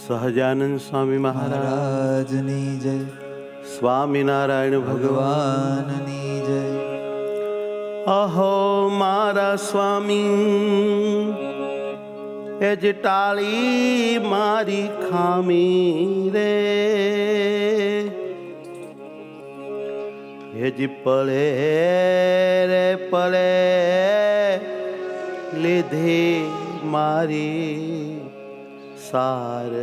સહજાનંદ સ્વામી મહારાજની જય, સ્વામિનારાયણ ભગવાનની જય. અહો મારા સ્વામી, એ જ ટાળી મારી ખામી રે, એ જ પળે રે પળે લીધી મારી સાર રે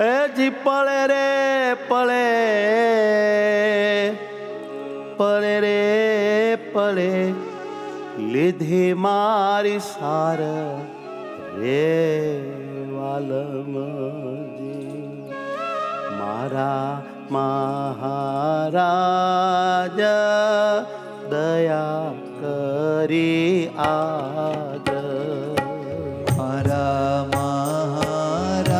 એ જી પળે રે પળે પળે રે પળે લીધી મારી સાર રે વાલમજી. મારા મહારાજ દયા કરી આજ, મારા મહારાજ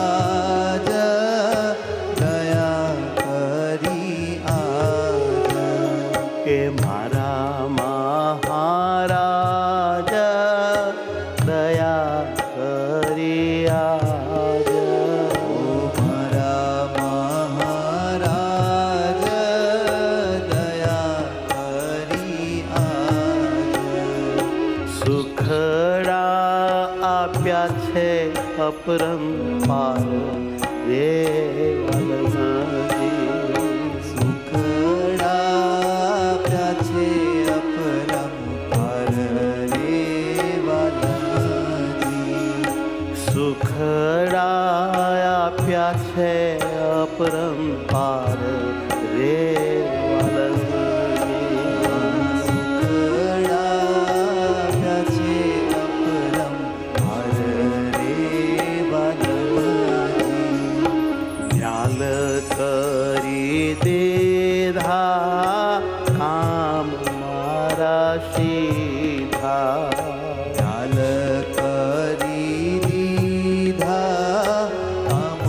દયા કરી આજ, એ મારા મહારાજ દયા કરી આજ, મારા મહારાજ દયા કરી આજ. સુખડા આપ્યા છે અપરંપાર રે વાલમજી. સુખડા આપ્યા છે અપરંપાર રે વાલમજી. સુખડા આપ્યા છે અપરંપાર રે વાલમજી. સુખડા આપ્યા છે અપરંપાર રે વાલમજી. ન્યાલ કરી દીધા કામ મારા સીધા, ખ્યાલ કરી દીધા કામ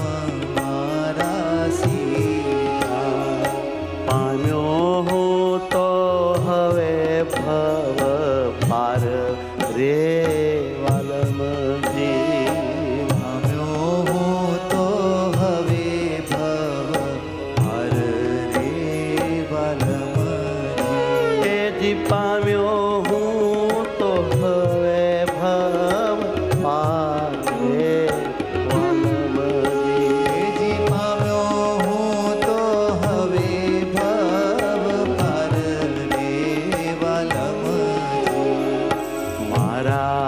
મારા સીધા. પામ્યો હું તો હવે ભવ પાર રે વાલમજી. પામ્યો હું તો હવે ભવ પાર રે વાલમજી. એ જી પામ્યો હું તો હવે ભવ પાર રે વાલમજી. જી પામ્યો હું તો હવે ભવ પાર રે વાલમજી. મારા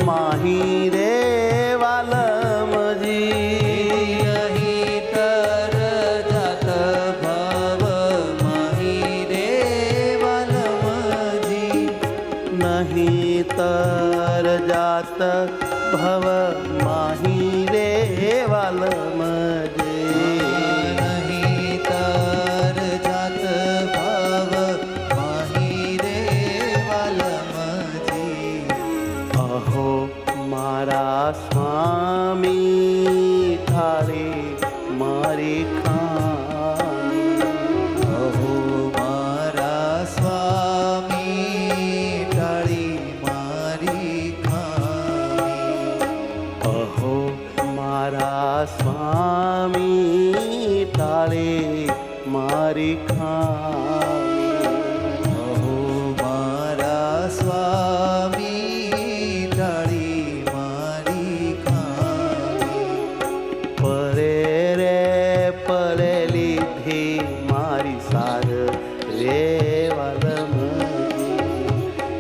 માહી રે વાલમજી નહીં તર જાત ભવ માહી રે વાલમજી નહીં તર જાત ભવ માહી રે વાલમજી નહીં તર જાત ભવ માહી રે વાલમજી અહો મારા સ્વામી થાળી મારી ખાણી અહો મારા સ્વામી ટાળી મારી ખાણી અહો મારા સ્વામી ટાળે મારી ખાણી અહો મારા સ્વામી ટાળી મારી ખાણી પરે રે પરે લીધી મારી સાર રે વાલમજી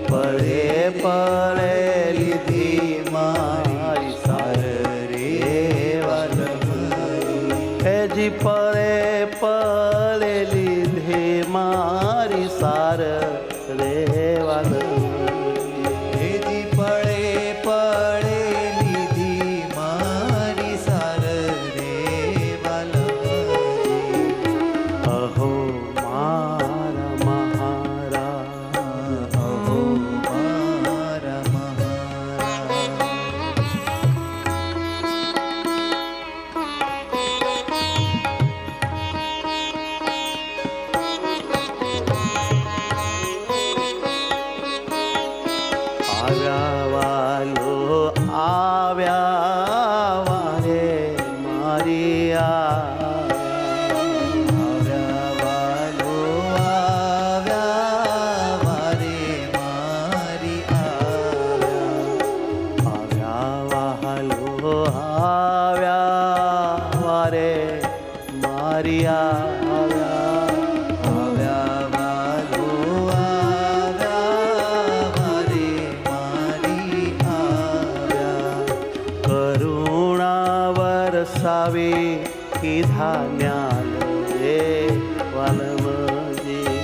પરે પરે લીધી મારી સાર રે વાલમજી હેજી પરે પરે લીધી મારી સાર રે વાલમજી હેજી પડે પડે લીધી મારી સાર રે વાલમજી અહો મારા મહારાજ અહો મારા મહારાજ આવ્યા વાલો આવ્યા વારે મારી આવ્યા વાલો આવ્યા વારે મારી આવ્યા આવ્યા વાલો આવ્યા વારે મારી આવ્યા આવ્યા વાલો આવ્યા વારે મારી આવ્યા કરુણા વરસાવી કીધા જ્ઞાન રે વાલમજી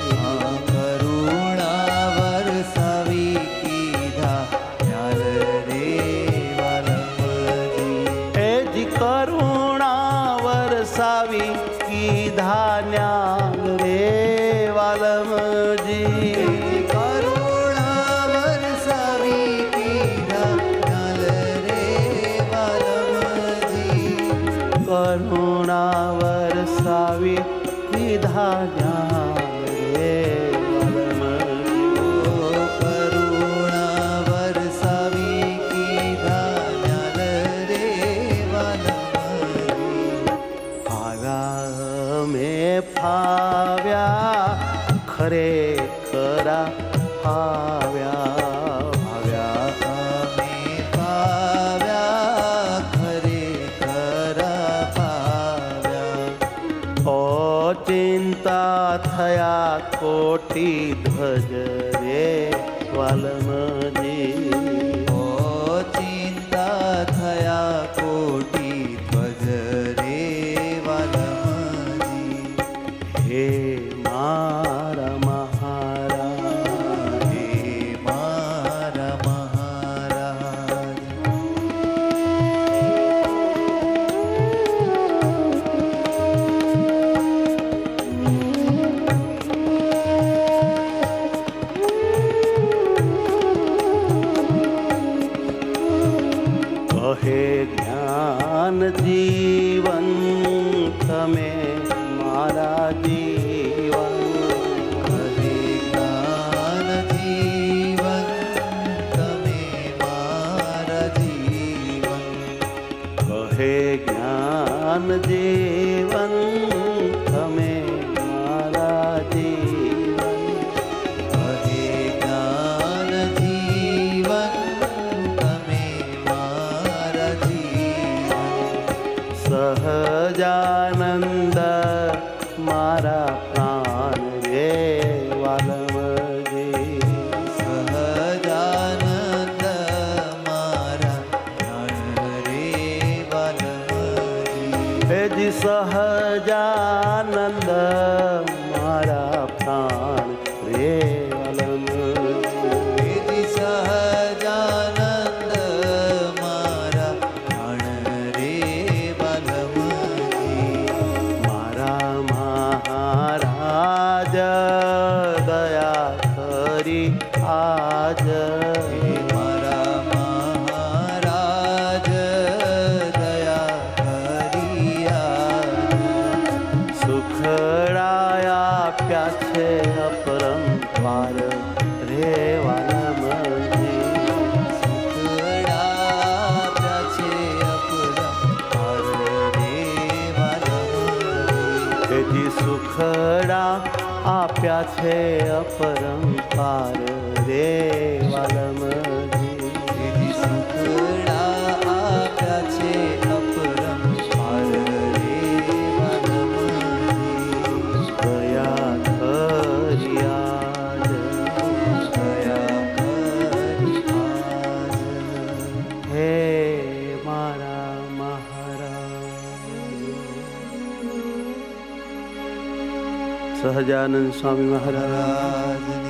કરુણા વરસાવી કીધા યાર રે વાલમજી એજી કરુણા વરસાવી કીધા જ્ઞાન રે વાલમજી કરુણા વરસાવી કીધા યાર રે વાલમજી કરુણા વરસાવી કીધા જ્ઞાન રે વાલમજી કરુણા વરસાવી કીધા યાર રે વાલમજી આવ્યા મેં ફાવ્યા ખરે ખરા ફાવ્યા આવ્યા અમે પાવ્યા ખરેખર પાવ્યા ઓ ચિંતા થયા કોટી ધ્વજ રે વાલમજી ઓ ચિંતા થયા કોટી ધ્વજ રે વાલમજી હે મારા મહારાજ હે મારા મહારાજ કહે જ્ઞાન જીવન તમે મારા જીવન હરે જ્ઞાન જીવન તમે મારા જીવન કહે જ્ઞાન જીવન તમે મારા જીવન હરે જ્ઞાન જીવન તમે મારા જીવન સહજાનંદ મારા પ્રાણ રે વાલમજી સહજાનંદ મારા હેજી સહજાનંદ મારા પ્રાણ રે વાલમજી. હેજી સહજાનંદ મારા પ્રાણ રે વાલમજી. મારા મહારાજ દયા કરી આજ. હે મારા મહારાજ દયા કરી આજ. સુખડાયા આપ્યા છે અપરંપાર રે વાલમજી. સુખડાપ્યા છે અપરંપાર રે વાલમજી. તેથી સુખડા આપ્યા છે અપરંપાર રે વાલમજી. તેથી સુખડા આપ્યા છે અપરંપાર રે વાલમજી. દયા કરી આજ. દયા કરી આજ. હે મારા મહારાજ. સહજાનંદ સ્વામી મહારાજ મહારાજ